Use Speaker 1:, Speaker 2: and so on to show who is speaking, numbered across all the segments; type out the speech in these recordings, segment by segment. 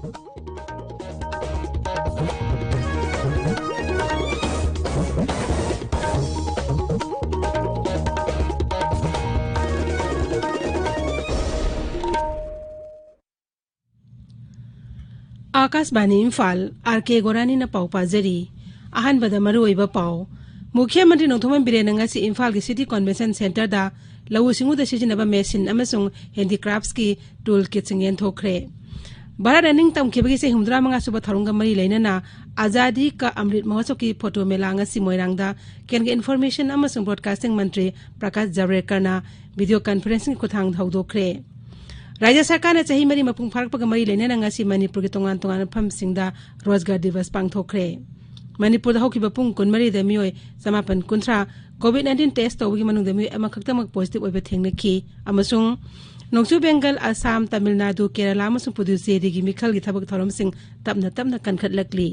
Speaker 1: Akashvani Imphal R K गोरानी न पाउ पाजरी अहनबद मरुइबा पाउ मुख्यमंत्री नोंथोमन बिरेन ngasi इम्फाल की सिटी कन्वेंशन सेंटर दा लवु सिंगु दा सिजिनबा मेसिन अमसुंग हैंडीक्राफ्ट्स की टूल किट सिंग थोखरे भारत रनिंग तमखिबगी से 135 सुबा थरुंगा मरी लेना आजादी का अमृत महोत्सव की फोटो मेला ngasi मोइरांगदा केंद्र इन्फॉर्मेशन अमसुंग ब्रॉडकास्टिंग मंत्री प्रकाश जावड़ेकर ना वीडियो कॉन्फ्रेंसिंग खुथांग हौदोखरे राज्य सरकार ने चाही मरी मपुंग फारकपग मरी लेना ngasi मणिपुर की तोंगान तोंगान फमसिंगदा रोजगार दिवस पांगथोखरे मणिपुर हौकिबा पुंग कुनमरी दा मियोय समापन कुंथ्रा कोविड-19 टेस्ट तौबगी मनुंग दा मियोय अमखक्तमक पॉजिटिव ओइबा थेंगनखी अमसुंग नोंगचु बेंगल असम तमिलनाडु केरला अमसुंग पुदुचेरी की मिखल की थबक थौरमसिंग तपना तपना कनखटलकली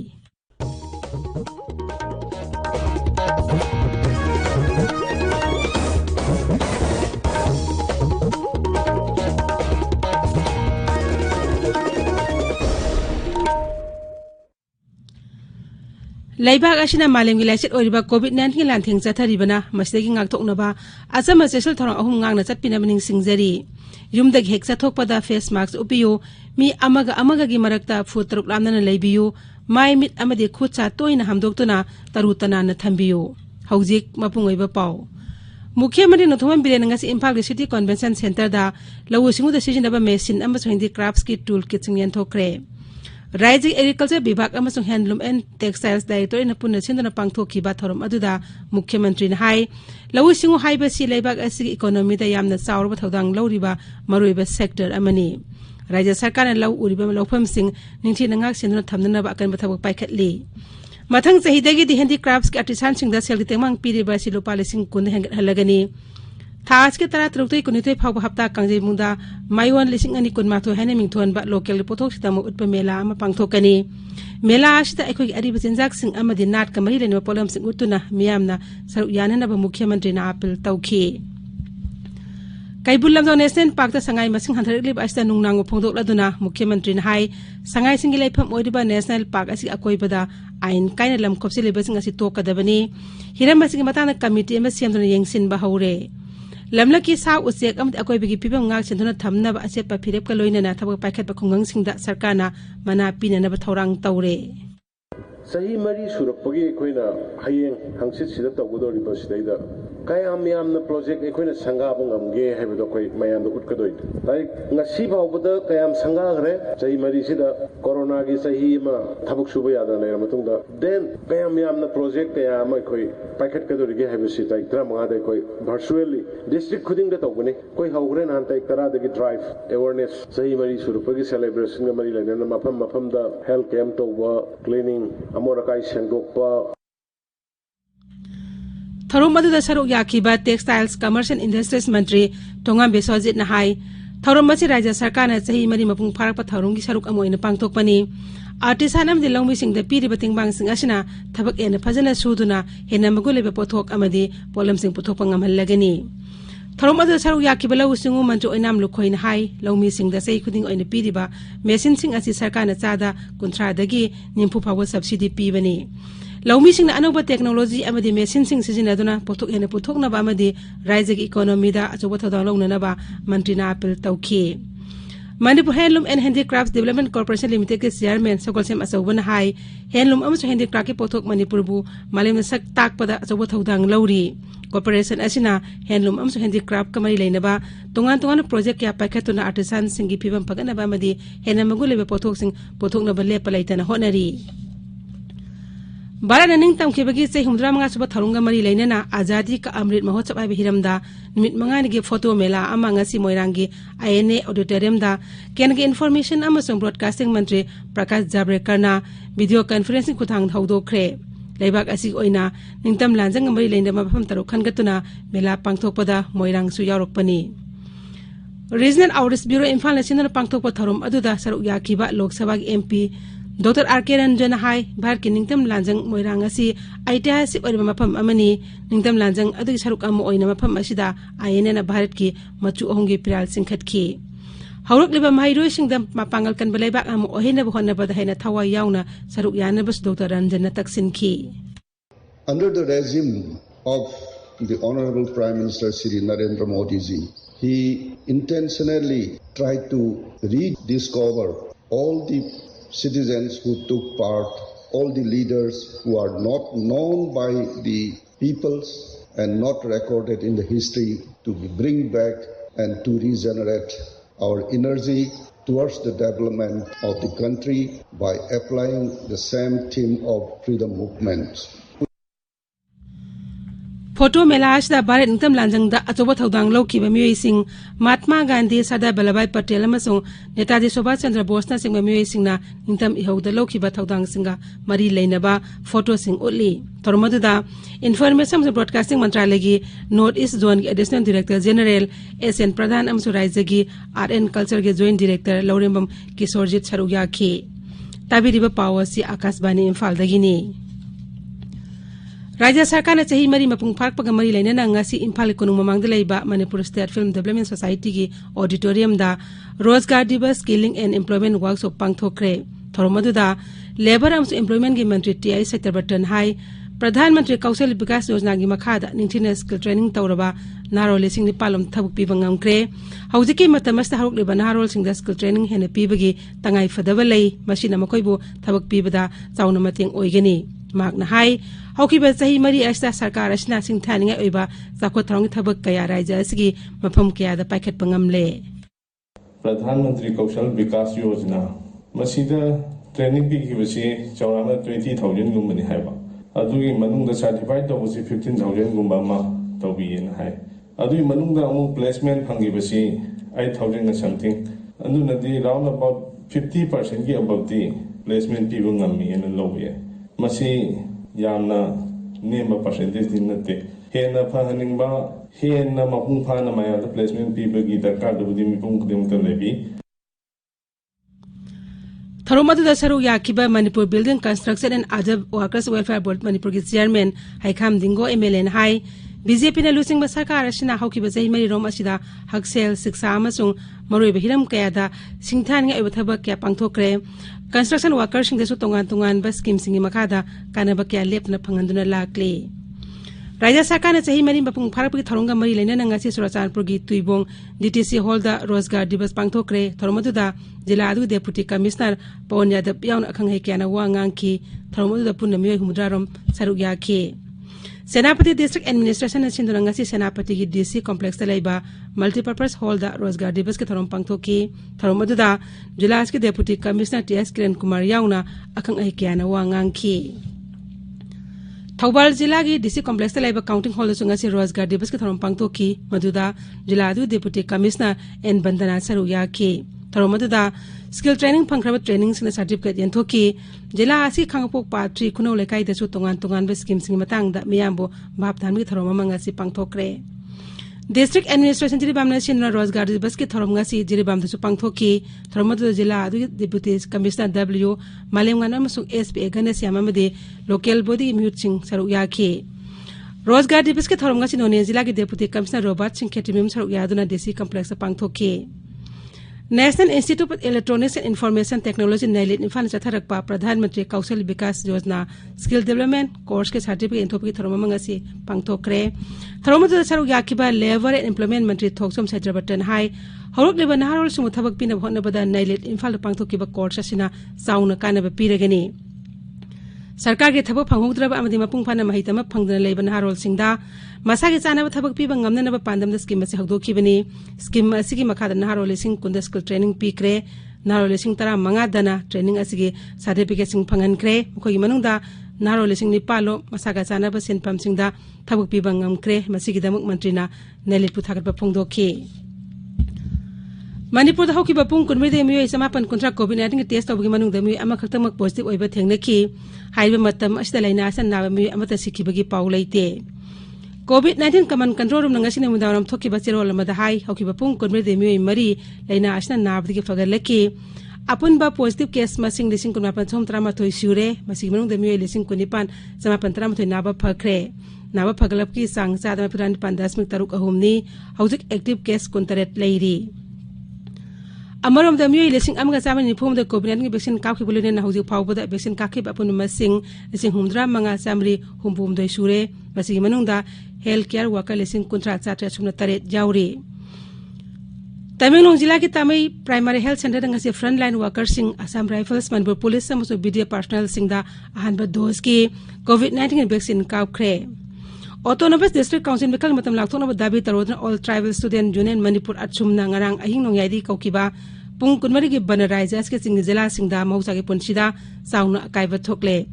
Speaker 1: लैबाग असिना मालेमगी लाइसेट ओरिबा कोविड-19 लांथेंग चथरिबना मसदेगी ngakthoknaba asama special thorong ahum ngangna chatpinabning singjari yumdag hek chathokpada face mask upiyu mi amaga gi marakta foot taruk lamna leibiyu mai mit amadi khutcha toina hamdoktuna tarutana na thambiyu haujik mapungoiba pau मुख्यमंत्री नोथोमन villain ngasi Imphal की city convention centre दा लवु सिंगु दा सिजिनबा machine अमसुंग handicrafts की tool kit सिंग थोखरे राज्य एग्रीकल्चर विभाग अमसुंग हैंडलूम एंड टेक्सटाइल्स डायरेक्टर इन पुनः सिंदना पांगथोखिबा थोरम अदुदा मुख्यमंत्री ने हाई लवु सिंगु हाइबसी लेबाग असि इकोनॉमी दा यामना चावरबा थौदांग लौरिबा मरुइबा सेक्टर अमनी राज्य सरकार ने लौ उरिबा लौफम सिंग निंथि नंगाक सिंदना थमनबा अकन बथबक पाइखतली मथंग चहिदगी दि हैंडीक्राफ्ट्स के आर्टिसान सिंग दा सेल तेमंग पीरिबा सि लुपा लिसिंग कुन हेंगत हलगनी थाज के तरा तरुतै कुनिथै फाव हप्ता कांजे मुंदा माइवन लिसिंग अनि कुनमाथो हैने मिंथोन बा लोकल पोथोक सितम उत्प मेला अमा पांगथोकनी मेला आसिता अखोई अरिबा चिंजाक सिंग अमदि नाट का मही लेनो पोलम सिंग उतुना मियामना सरुक याननबा मुख्यमंत्री ना अपील तौखी कैबुल लमदो नेशनल पार्क ता संगाई मसिंग हंथरलिब आसिता नुंगनांगो फोंदोकलदुना मुख्यमंत्री ना हाई संगाई सिंग लेफम ओइदिबा नेशनल पार्क असि अकोइबदा आइन काइना लम खोपसिलेबा सिंग असि तोकदबनी हिरम मसिंग मताना कमिटी एम सेमदुना येंगसिन बहौरे लमला की सा उचेक अमद अकोइबगी पिबम ngak सिंधुना थमनबा असेपा फिरेप का लोइनना थबक पाइखत खुंगंग सिंगदा सरकारना मना पिननबा थौरांग तौरे
Speaker 2: सही मरी सुरपगी अखोइना हयेंग हंगसित सिदा तौगदोरिबा सिदैदा कयाम यामना प्रोजेक्ट अखोइना संगाब ngamge हाइबदो कोइ मयाम दो उटकदोइ ताइ ngasi फावबदा कयाम संगागरे सही मरी सिदा कोरोना की सही मा थबक सुबा यादा लेर मतुंगदा देन कयाम यामना प्रोजेक्ट कयाम अखोइ पाइखत कदोरिगे हाइबसि ताइ त्रा मादे कोइ वर्चुअली डिस्ट्रिक्ट खुदिंग दा तौगने कोइ हौगरे नान ताइ तरा दगी ड्राइव अवेयरनेस सही मरी सुरपगी सेलिब्रेशन गा मरी लेना मफम दा हेल्थ कैंप तौबा क्लीनिंग अमोरकाई सेंगोकपा
Speaker 1: थरुम अदुदा सरुक याखिबा टेक्सटाइल्स कमर्स एंड इंडस्ट्रीज मंत्री तोंगाम बेसोजित न हाई थरुम मछि राज्य सरकार ने सही मरी मपुंग फारक थरुम की सरुक अमोइन पांगथोकपनी आर्टिसान अमदि लौमी सिंग द पीरिबा तिंगबांग सिंग असिना थबक एन फजना सुदुना हेना मगुलेबा पोथोक अमदि पोलम सिंग पुथोक ngamhallagani थरुम अदुदा सरुक याखिबा लौ सिंगु मंत्री ओइनाम लुखोइन हाई लौमी सिंग द सही खुदिंग ओइन पीरिबा मेसिन सिंग असि सरकार ने चादा कुंथ्रा दगी निम्फु फाव सब्सिडी पीबनी लौमी सिंग अनोबा टेक्नोलॉजी अमदि मेसिन सिंग सिजिनादुना पोथोक हेना पुथोकनबा अमदि राज्य की इकोनॉमी दा अचोबा थौदांग लौननबा मंत्री ना अपील तौखी Manipur handloom and handicraft development corporation limited के चेयरमैन सकोलसेम अचौबन हाई हैंडलूम अमसु हैंडीक्राफ्ट के पोथोक मणिपुरबु मालेमना सक ताकपदा अचौबा थौदांग लौरी कॉर्पोरेशन असिना हैंडलूम अमसु हैंडीक्राफ्ट कमरी लेनबा तोंगान तोंगान प्रोजेक्ट या पाइखतुना आर्टिसान सिंगी फिबम फगनबा अमदि हेना मगुलेबा पोथोक सिंग पोथोकनबा लेप लैतना होनरी भारत रनिंग तमखिबगी से 135 सुबा थरुंगा मरी लेना आजादी का अमृत महोत्सव आइबा हिरमदा निमित मंगानी फोटो मेला अमा ngasi मोइरांगी आईएनए ऑडिटोरियम दा केंद्र इन्फॉर्मेशन अमसुंग ब्रॉडकास्टिंग मंत्री प्रकाश जावड़ेकर ना वीडियो कॉन्फ्रेंसिंग खुथांग हौदोखरे लेबाग असि ओइना निंगतम लांजंग मरी लेना मफम तरो खनगतुना मेला पांगथोकपदा मोइरांग सु यावरकपनी रीजनल आउटरीच ब्यूरो इम्फाल नसिनना पांगथोकप थरुम अदुदा सरुक याखिबा लोकसभा की एमपी डॉक्टर आरके रंजन हाई भारत की निंगतम लांजंग मोइरांग असि ऐतिहासिक ओइबा मफम अमनी निंगतम लांजंग अदुगी सरुक अम ओइना मफम असिदा आईएनए ना भारत की मचु अहोंगी पिराल सिंखतखी हौरक्लिबा महैरोइसिंगदा मापांगल कनबा लेबाक अम ओहेनबा होनबदा हेना थवा यावना सरुक यानबस डॉक्टर रंजन तकसिनखी.
Speaker 3: Under the regime of the Honorable Prime Minister Shri Narendra Modi ji, he intentionally tried to rediscover all the citizens who took part, all the leaders who are not known by the peoples and not recorded in the history, to bring back and to regenerate our energy towards the development of the country by applying the same theme of freedom movement.
Speaker 1: Photo मेलासदा भारत नितम लांजंगदा अचोबा थौदांग लौखिबा मियोइसिंग महात्मा गांधी सरदार वल्लभभाई पटेल अमसुंग नेताजी सुभाष चंद्र बोसना सिंगबा मियोइसिंगना नितम इहौदा लौखिबा थौदांग सिंगा मरी लेनबा फोटो सिंग उतली थोरमदुदा इन्फॉर्मेशन एंड ब्रॉडकास्टिंग मंत्रालय की नॉर्थ ईस्ट जोन की additional director general SN Pradhan अमसु राज्य की आर्ट एंड कल्चर के जॉइंट डायरेक्टर लौरेंबम किशोरजीत सरुयाखी ताबिरिबा पावसी आकाशवाणी इम्फाल दगिनी. राज्य सरकार ने चाही मरी मपुंग फारकपगा मरी लेना ngasi इम्फाल कोनुंग ममांगदा लेबा Manipur state film development society की ऑडिटोरियम दा रोजगार दिवस स्किलिंग एंड एम्प्लॉयमेंट वर्कशॉप पांगथोखरे. थोरमदुदा लेबर अमसु एम्प्लॉयमेंट की मंत्री टीआई सेक्रेटरी हाई प्रधानमंत्री कौशल विकास योजना की मखादा निंथिना स्किल ट्रेनिंग तौरबा नारोल लिसिंग निपालम थबुक पीबा ngamkre. हौजिकी मतमस्ता हरुकलिबा नारोल सिंगदा स्किल ट्रेनिंग हेने पीबगी तंगाई फदबा लई मसिना मखोइबु थबुक पीबदा चाउना मतेंग ओइगनी. मागना हाई हौकिबा चाही मरी अस्ता सरकार असना सिंथानिंगा ओइबा जाखो थरंग थबक कया राज्य असगी मफम कयादा पाइखतपा ngamle.
Speaker 4: प्रधानमंत्री कौशल विकास योजना मसीदा ट्रेनिंग पीखिबसी चौरामा 20,000 गुम्बनी हाइबा अदुगी मनुंगदा सर्टिफाइड तौबसी 15,000 गुम्बा मा तौबियेना हाइ अदुगी मनुंगदा अमुक प्लेसमेंट फंगिबसी 8,000 समथिंग अदुनदी राउंड अबाउट 50% की अबवदी प्लेसमेंट पीबा ngammi एना लौबे मसी यामना नेम परसेंटेज दिन नते हेना फहनिंगबा हेना मपुंग फाना मायादा प्लेसमेंट पीबगी दरकार दुबदी मिपुंग कुदेमत लेबी.
Speaker 1: थरोमदुदा सरू याखिबा Manipur building construction and other workers welfare board Manipur की चेयरमैन हाइखाम दिंगो एमएलए हाई बीजेपी ने लुसिंग सरकार असिना हौकिबा जही मरी रोम असिदा हकसेल शिक्षा अमसुंग मरोइबा हिरम कयादा सिंथानिंग अइबा थबक क्या पांगथोखरे. कंस्ट्रक्शन वर्कर्स सिंगदेसु तोंगान तोंगान बस स्कीम सिंगी मखादा कानबा क्या लेपना फंगंदुना लाक्ले. राज्य सरकार ने चाही मरी मपुंग फारकपगी थरोंगा मरी लेना ngasi सुरचानपुर की तुइबोंग डीटीसी हॉल दा रोजगार दिवस पांगथोखरे. थरोमदुदा जिला अदु डेप्यूटी कमिश्नर पवन यादव याउन अखंग हे क्याना वा nganki थरोमदुदा पुन्ना मियोय हुमद्रारोम सरुक याखी. सेनापति डिस्ट्रिक्ट एडमिनिस्ट्रेशन ने सिंधुना ngasi सेनापति की डीसी कॉम्प्लेक्स लेबा मल्टीपर्पज हॉल दा रोजगार दिवस के थरोम पांगथोकी. थरोमदुदा जिला के deputy commissioner TS Kiran Kumar याउना अखंग हे क्याना वा nganki. थौबाल जिला की डीसी कॉम्प्लेक्स लेबा काउंटिंग हॉल ngasi रोजगार दिवस के थरोम पांगथोकी. मदुदा जिला अदु डेप्यूटी कमिश्नर एन बंदना सरुक याखी. थरोमदुदा स्किल ट्रेनिंग फंखरबा ट्रेनिंग सिंग सर्टिफिकेट यंथोकी. जिला आसी खांगपोक पात्री खुनौ लेकाई दसु तोंगान तोंगान बे स्कीम सिंग मतंगदा मियामबो भापधानमी थरोम मंगासी पांगथोखरे. डिस्ट्रिक्ट एडमिनिस्ट्रेशन जिरिबामना सिनरा रोजगार दिवस के थरोम ngasi जिरिबाम दसु पांगथोकी. थरोमदुदा जिला अदु डेप्यूटी कमिश्नर डब्ल्यू मालेमगान अमसु एसपी गणेश यामामदे लोकल बॉडी म्यूट सिंग सरुक याखी. रोजगार दिवस के थरोम ngasi नोने जिला के डेप्यूटी कमिश्नर रोबर्ट सिंह खेटिमिम सरुक यादुना डीसी कॉम्प्लेक्स पांगथोकी. National institute of electronics and information technology NIELIT Imphal चथरकपा Pradhanmantri Kaushal Vikas Yojana skill development course के सर्टिफिकेट इंथोपकी थरोम मंगसी पांगथोखरे. थरोमदुदा सरुक याखिबा लेबर एंड एम्प्लॉयमेंट मंत्री थोकसम सेट्रबटन हाई हौरकलिबा नहारोल सुमु थबक पिना होनबदा नैलिट इम्फाल पांगथोकीबा कोर्स असिना चाउना कानबा पीरगनी. सरकार के थबक फंगहोद्रबा अमदि मपुंग फाना महितम फंगदना लेबा नहारोल सिंगदा मसा के चानबा थबक पीबा ngamnanaba पांदम स्कीम से हगदोखिबनी. स्कीम असिगी मखादा नहारोल लिसिंग कुंदा स्किल ट्रेनिंग पीक्रे. नहारोल लिसिंग 15 दना ट्रेनिंग असिगी सर्टिफिकेट सिंग फंगनक्रे. मखोगी मनुंगदा नहारोल लिसिंग निपालो मसा का चानबा सेनफम सिंगदा थबक पीबा ngamkre. मसिगिदमक मंत्रीना नैलिट पुथागतबा फोंगदोखि. मणिपुर हौकिबा पुंग कुनमिदे मियोय समापन कुंट्रा कोविड-19 के टेस्ट तौबगी मनुंगदा मियोय अमा खक्तमक पॉजिटिव ओइबा थेंगनखि. हाइबा मतम असिदा लाइना असन नाबा मियोय अमता सिखिबगी पाउ लैते. कोविड-19 कमन कंट्रोल रूम ngasi मुदावरम थोकिबा चिरोल मदा हाई हौकिबा पुंग कुनमिदे मियोय मरी लाइना असन नाबदगी फगरलखि. अपुनबा पॉजिटिव केस मसिंग लिसिंग कुनमापन सोम 38 सुरे. मसिग मनुंगदा मियोय लिसिंग कुनिपान समापन 38 नाबा फखरे. नाबा फगलपकी सांग चादमा 9.3 अहुमनी. हौजिक एक्टिव केस 13 लैरी. Amarom the Mui Lessing Amga Saman informed the Copenhagen vaccine Kakibulin and Housi Power the vaccine Kakip upon Massing, Lessing Humdra Manga Samri, Humbum de Shure, Basimanunda, healthcare worker Lessing contract such from the Taret Jauri. Tamilong Jilaki Tamai Primary Health Center as a frontline workers sing Assam Rifles, Manipur Police, some of the personnel sing the Ahanba Doski, COVID-19 vaccine Kaukre. Autonomous District Council Mikal Matam Lakton of Dabi Tarodan All Tribal Student Union Manipur at Chumna Ngarang Ahing Nong Yadi Kaukiba, Pung Kunmarigi Banarize, getting Zela Sing da Mausaki Punchida, Sauna Kaiva Tokle.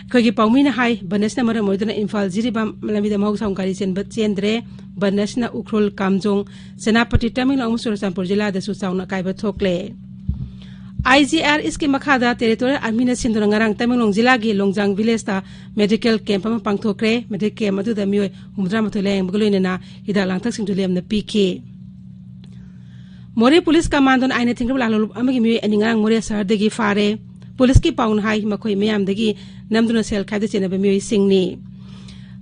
Speaker 1: Kogi Paumina High, Banesna Maramodana Imphal, Ziribam, Malamida Mausam Garisen, but Tiendre, Banesna Ukrol Kamjong, Senapati Tamil Amusur Sampurjila, the Susauna Kaiva Tokle. IGR iski Makada Territorial Administration Ngarang Tamilong Zilagi Longjang Village ta Medical Camp Pangtokre, Medical Madu the Mue, Umdramatuleng, Bugulina, Hidalang Taxing to Liam the PK. More Police Command on anything Amagi and Ngarang Moria Sardegi Fare, Police Ki Pound High Makoi Miam Degi, Namduna Sel Kadis and Bemu Singni.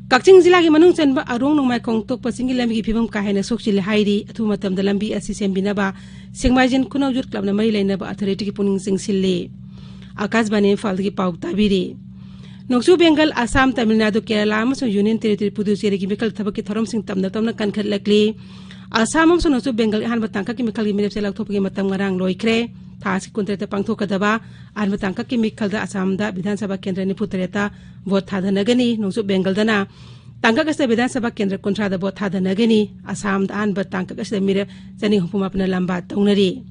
Speaker 1: Kakching Zilagi Manung Chen Arong no my Kong Tok Passing Lambi Pibum Kahana Sochil Heidi, Atumatam the Lambi Assisem Binaba, Singmajin Kuno Jut Club Namari Naba Authority Puning Sing Sille. Akasbane Falgi Pau Tabiri. Noksu Bengal, Assam, Tamil Nadu, Kerala, so Union Territory Pudusi Chemical Tabaki Thorum Sing Tam the Tomna Kankat Lakli. Assam also Nosu Bengal Hanbatanka Chemical Minipsel Topi Matangarang Loikre, Task Kuntreta Pangtokadaba, Hanbatanka Chemical the Assam da Bidan Saba Kendra Niputreta, Vot Hadanagani, Nosu Bengal Dana. Tankakas the Bidan Saba Kendra Contra the Bot Hadanagani, Assam and but Tankakas the Mirror, sending Humapna Lambat, Tonari.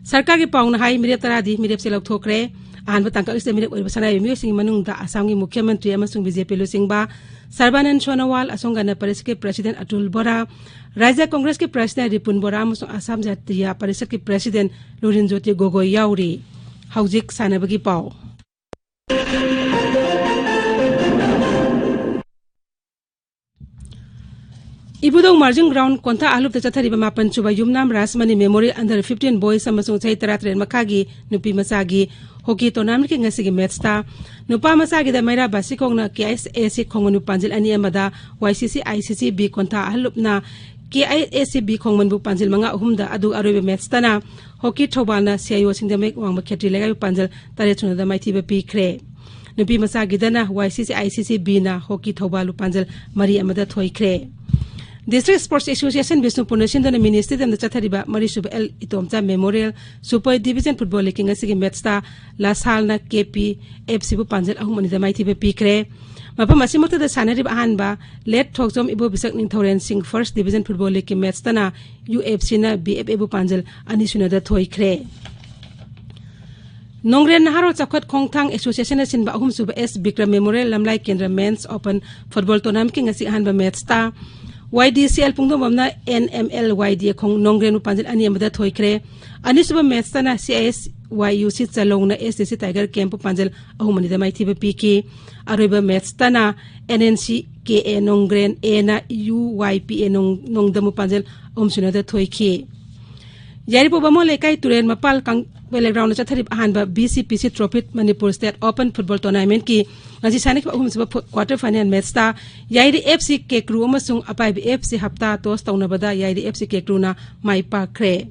Speaker 1: Sarkagi Paun High Miraptaradi, Mirapsel Tokre, and but Tankakas the Mirror Sana Musing Manung da Assangi Mukiamentri Amasung Vizepelu Singba, Sarbanan Shonawal, Asongana Pariski President Atul Bora, Raja Congress ki President Ripun Bora, Assam Jatiya Parisaki President Lorin Joti Gogoy Yauri, Haujik Sanabagi Pau. Ibudong Margin Ground, Konta Alup the Chatariba Mapan Chuba Yumnam Rasmani Memorial under 15 boys, Samasung Saitratren Makagi, Nupi Masagi, Hoki Tonamiki Ngasigi Metsta, Nupa Masagi the Mera Basikong na KSAC Kongonu Panzil Aniamada, YCC ICC B Konta Alup na KIAC B Kongmanbu Panzil Manga Humda Adu Arabi Metstana, Hoki Tobana, Siayo Sindamek Wang Maketri Lega Panzil, Taretuna the Mighty P. Cre. Nupi Masagi Dana, YCC ICC B na Hoki Tobalu Panzil, Maria Amada Toy Cre. District Sports Association Bisnu Punashin the Ministry and the Chatariba Marisub El Itomta Memorial Super Division Football League Sigi Metsta La Salna KP FC Panzel Ahumani the Mighty Picre Mapamasimoto the Sanarib Hanba let Toxom Ibo Bisak Nintoren Sing First Division Football League Metstana UFC na BF Ebu Panzel Anisuna the Toy Cre Nongren Naharo Chakot Kongtang Association Sin Bahum Sub S Bikram Memorial Lamlai Kendra Men's Open Football Tournament King Asi Hanba Metsta YDCL Pungdo Mamna NML YD Kong Nongren Panzil Aniamada Toykre Anisuba Mestana CIS YUC Salong na SDC Tiger Camp Panzil Ahumani the Mighty PK Ariba Mestana NNC KA Nongren Ena UYPA Nong Damu Panzil Umsuna the Toyke Yaripo Bamo Lekai Turen Mapal Kang Playground Chatharib Hanba BCPC Trophy Manipur State Open Football Tournament ki Nazi Sanik quarter final Metsta Yaidi FC K Crew Masung Apai FC Hapta Tos Taunabada Yaidi FC K Crew na Maipa Cre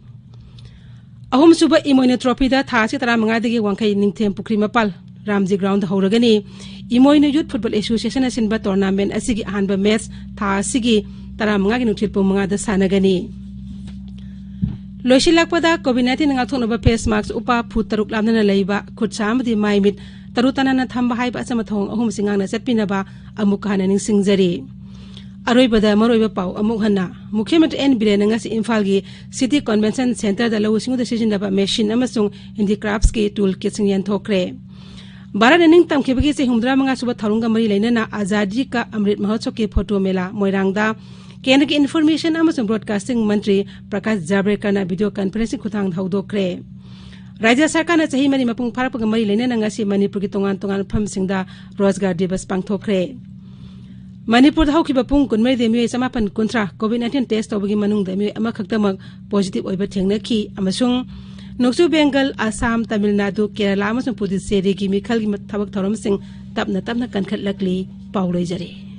Speaker 1: Ahum Suba Imoine Trophy da Thasi Tara Mangadigi Wankai Ningtem Pukri Mapal Ramji Ground Horagani Imoine Youth Football Association Sinba Tournament Asigi Hanba Mets Thasigi Tara Mangagi Nutilpo Mangada Sanagani Loishilakpada COVID-19 Ngathonoba face masks upa Putaruk Lamna Laiba Kutsam di Maimit Tarutana Thamba Hype Asamathong Ahum Singana Setpinaba Amukana Ning Singzari Aroibada Maroiba Pau Amukhana Mukhimat N Birenangas Imphal City Convention Center the lowest decision daba machine Amasung in the Craftsky tool kissing yan tokre Baraning Tam Kibiki se Humdra Manga Suba Tarunga Mari Lena Azadi ka Amrit Mahotsoke Photo Mela Moirangda Kendi ki information amasung broadcasting mantri Prakash Javadekar na video conferencing khutang thaudokre Raja Sarkar na chahi mari mapung pharapag mari lena na ngasi Manipur ki tongan phamsingda Rozgar Divas pangthokre Manipur haukiba pung kunmai de mi samapan kuntra COVID-19 test tawgi manung de mi amakhaktamak positive oiba thengnaki amasung Noksu Bengal Assam Tamil Nadu Kerala amasung Puducherry ki mikhal gi thabak thorom sing tapna kankhat lakli pauloi jare